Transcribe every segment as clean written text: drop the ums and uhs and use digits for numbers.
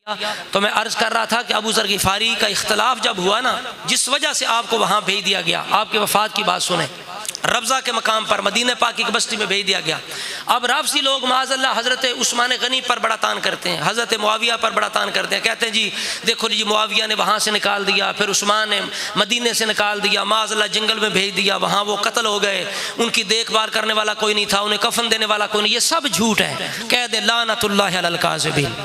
तो मैं अर्ज़ कर रहा था कि अबू ज़र गिफ़ारी का इख्तलाफ जब हुआ ना, जिस वजह से आपको वहाँ भेज दिया गया, आपके वफ़ात की बात सुने, रब्ज़ा के मकाम पर मदीने पाक की बस्ती में भेज दिया गया। अब राफसी लोग माज़अल्लाह हज़रत उस्मान गनी पर बड़ा तान करते हैं, हज़रत मुआविया पर बड़ा तान करते हैं, कहते हैं जी देखो जी मुआविया ने वहाँ से निकाल दिया, फिर उस्मान ने मदीने से निकाल दिया, माज़अल्लाह जंगल में भेज दिया, वहाँ वो कत्ल हो गए, उनकी देखभाल करने वाला कोई नहीं था, उन्हें कफन देने वाला कोई नहीं। ये सब झूठ है। कह दे लानतुल्लाहि अलल काज़िबीन,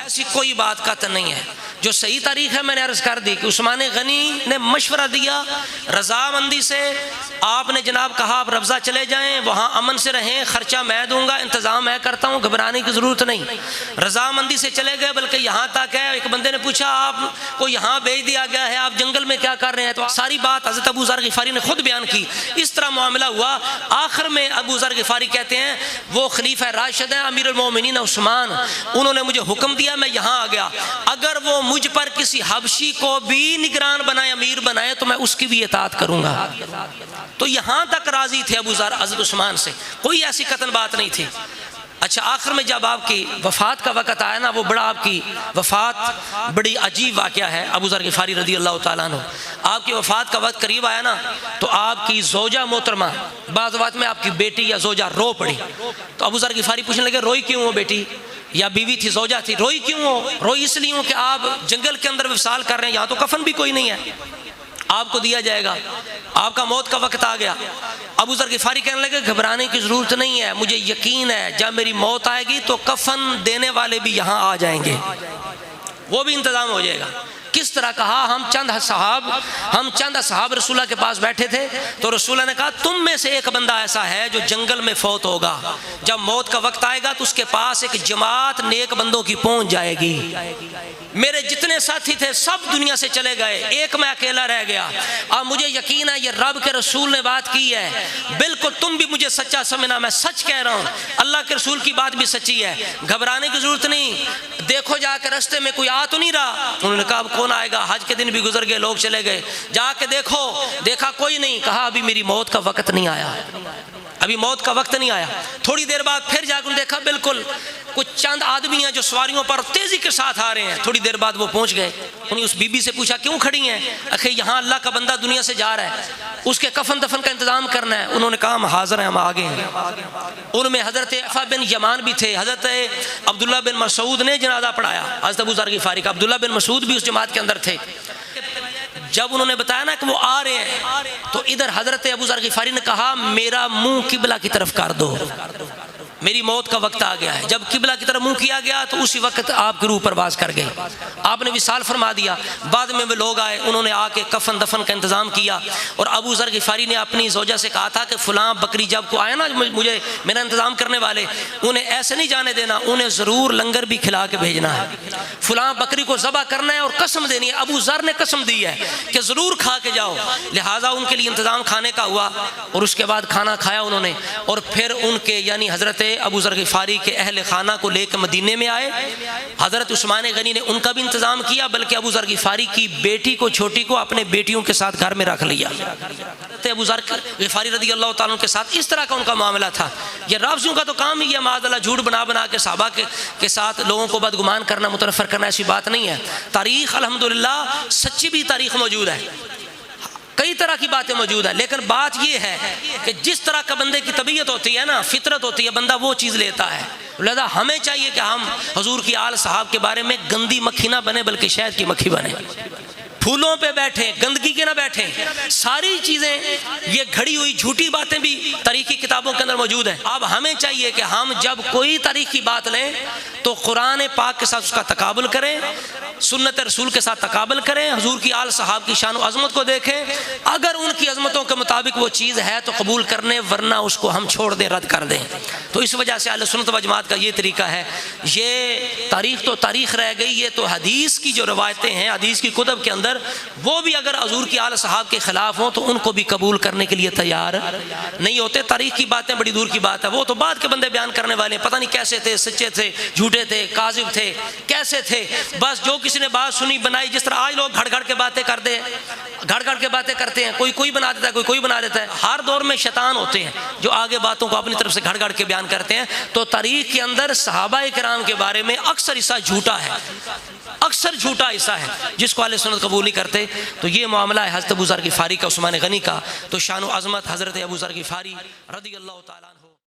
ऐसी कोई बात कतई नहीं है। जो सही तारीख है मैंने अर्ज़ कर दी कि उस्मान गनी ने मशवरा दिया रज़ामंदी से, आपने जनाब कहा आप रब्ज़ा चले जाएं, वहाँ अमन से रहें, ख़र्चा मैं दूंगा, इंतज़ाम मैं करता हूँ, घबराने की ज़रूरत नहीं। रज़ामंदी से चले गए, बल्कि यहाँ तक है एक बंदे ने पूछा आपको यहाँ भेज दिया गया है, आप जंगल में क्या कर रहे हैं? तो सारी बात हज़रत अबू ज़र गिफ़ारी ने खुद बयान की। इस तरह मामला हुआ। आखिर में अबू ज़र गिफ़ारी कहते हैं वो खलीफा राशिद हैं अमीरुल मोमिनीन उस्मान, उन्होंने मुझे हुक्म दिया, मैं यहाँ आ गया, अगर वो मुझ पर किसी हबशी को भी निगरान बनाए, अमीर बनाए, तो मैं उसकी भी इताअत करूँगा। तो यहाँ तक राजी थे अबू ज़र हज़रत उस्मान से, कोई ऐसी कतन बात नहीं थी। अच्छा, आखिर में जब आपकी वफ़ात का वक़्त आया ना, वो बड़ा आपकी वफ़ात बड़ी अजीब वाक़या है। अबू ज़र गिफ़ारी रज़ी अल्लाह तआला अन्हु, आपकी वफ़ात का वक़्त करीब आया ना, तो आपकी ज़ौजा मोहतरमा, बाज़ बात में आपकी बेटी या ज़ौजा रो पड़ी। तो अबू ज़र गिफ़ारी पूछने लगे रोई क्यों हो बेटी, या बीवी थी ज़ौजा थी, रोई क्यों हो? रोई इसलिए हो कि आप जंगल के अंदर विसाल कर रहे हैं, यहाँ तो कफन भी कोई नहीं है, आपको दिया जाएगा, आपका मौत का वक्त आ गया। अबू ज़र गिफ़ारी कहने लगे घबराने की ज़रूरत नहीं है, मुझे यकीन है जब मेरी मौत आएगी तो कफन देने वाले भी यहाँ आ जाएंगे, वो भी इंतज़ाम हो जाएगा। किस तरह कहा? हम चंद असहाब रसूलुल्लाह के पास बैठे थे, तो रसूलुल्लाह ने कहा तुम में से एक बंदा ऐसा है जो जंगल में फौत होगा, जब मौत का वक्त आएगा तो उसके पास एक जमात नेक बंदों की पहुंच जाएगी। मेरे जितने साथी थे सब दुनिया से चले गए, एक मैं अकेला रह गया। अब मुझे यकीन है ये रब के रसूल ने बात की है, बिल्कुल तुम भी मुझे सच्चा समझना, मैं सच कह रहा हूँ, अल्लाह के रसूल की बात भी सच्ची है, घबराने की जरूरत नहीं। देखो जाकर रास्ते में कोई आ तो नहीं रहा? उन्होंने कहा कौन आएगा, हज के दिन भी गुजर गए, लोग चले गए, जाके देखो, देखा कोई नहीं। कहा अभी मेरी मौत का वक्त नहीं आया, अभी मौत का वक्त नहीं आया। थोड़ी देर बाद फिर जाकर देखा बिल्कुल कुछ चंद आदमी हैं जो सवारियों पर तेजी के साथ आ रहे हैं। थोड़ी देर बाद वो पहुंच गए। उन्हें उस बीबी से पूछा क्यों खड़ी हैं? अखे यहाँ अल्लाह का बंदा दुनिया से जा रहा है, उसके कफन दफन का इंतजाम करना है। उन्होंने कहा हम हाजिर हैं, हम आगे हैं। उनमें हजरत अफ़ा बिन यमान भी थे, हजरत अब्दुल्ला बिन मसूद ने जनाजा पढ़ाया हजरत अबू ज़र गिफ़ारी का, अब्दुल्ला बिन मसूद भी उस जमात के अंदर थे। जब उन्होंने बताया ना कि वो आ रहे हैं, तो इधर हजरत अबू ज़र गिफ़ारी ने कहा मेरा मुंह किबला की तरफ कर दो, मेरी मौत का वक्त आ गया है। जब किबला की तरफ मुंह किया गया तो उसी वक्त आपकी रूह परवाज कर गई, आपने विसाल फरमा दिया। बाद में वो लोग आए, उन्होंने आके कफन दफन का इंतजाम किया, और अबू ज़र गिफ़ारी ने अपनी ज़ौजा से कहा था कि फ़लाँ बकरी जब को आए ना मुझे मेरा इंतजाम करने वाले, उन्हें ऐसे नहीं जाने देना, उन्हें ज़रूर लंगर भी खिला के भेजना है, फ़लाँ बकरी को ज़बह करना है और कसम देनी है। अबू ज़र ने कसम दी है कि ज़रूर खा के जाओ, लिहाजा उनके लिए इंतज़ाम खाने का हुआ, और उसके बाद खाना खाया उन्होंने, और फिर उनके यानी हज़रत अबू ज़र गिफ़ारी के अहल खाना को लेकर मदीने में आए। हज़रत उस्मान गनी ने उनका भी इंतज़ाम किया, बल्कि अबू ज़र गिफ़ारी की बेटी को छोटी को अपने बेटियों के साथ घर में रख लिया। अबू ज़र गिफ़ारी रज़ी अल्लाह तआला के साथ इस तरह का उनका मामला था। ये राफ़िज़ियों का तो काम ही है माज़अल्लाह झूठ बना बना के सहाबा के साथ लोगों को बदगुमान करना, मुतनफ़र करना, ऐसी बात नहीं है। तारीख़ अल्हम्दुलिल्लाह सच्ची भी तारीख़ मौजूद है, कई तरह की बातें मौजूद है, लेकिन बात यह है कि जिस तरह का बंदे की तबीयत होती है ना, फितरत होती है, बंदा वो चीज़ लेता है। लिहाजा हमें चाहिए कि हम हुजूर की आल साहब के बारे में गंदी मक्खी ना बने, बल्कि शहद की मक्खी बने, फूलों पे बैठे, गंदगी के ना बैठे। सारी चीज़ें ये घड़ी हुई झूठी बातें भी तारीख़ी किताबों के अंदर मौजूद है। अब हमें चाहिए कि हम जब कोई तारीख़ी बात लें तो कुरान पाक के साथ उसका तकाबुल करें, सुन्नत रसूल के साथ तकाबुल करें, हुजूर की आल साहब की शान अज़मत को देखें, अगर उनकी अज़मतों के मुताबिक वो चीज़ है तो कबूल करने, वरना उसको हम छोड़ दें, रद्द कर दें। तो इस वजह से अहले सुन्नत व जमात का ये तरीका है। ये तारीख़ तो तारीख़ रह गई, ये तो हदीस की जो रवायतें हैं, हदीस की कुतुब के अंदर अंदर, वो भी अगर हजूर की आल साहब के ख़िलाफ़ हों तो उनको भी कबूल करने के लिए तैयार नहीं होते। तारीख़ की बातें बड़ी दूर की बात है, वो तो बाद के बंदे बयान करने वाले हैं, पता नहीं कैसे थे, सच्चे थे, झूठे थे, काजिब थे, कैसे थे। बस जो किसी ने बात सुनी बनाई, जिस तरह आज लोग घड़ घड़ के बातें करते हैं, घड़ घड़ के बातें करते हैं, कोई बना देता है, कोई बना देता है। हर दौर में शैतान होते हैं जो आगे बातों को अपनी तरफ से घड़ घड़ के बयान करते हैं। तो तारीख़ के अंदर सहाबा किराम के बारे में अक्सर हिस्सा झूठा है, अक्सर झूठा हिस्सा है जिसको अहले सुन्नत कबूल नहीं करते। तो ये मामला है हज़रत अबू ज़र ग़िफ़ारी का, उस्मान गनी का। तो शान व अज़मत हज़रत अबू ज़र ग़िफ़ारी रज़ियल्लाहु ताला अन्हु।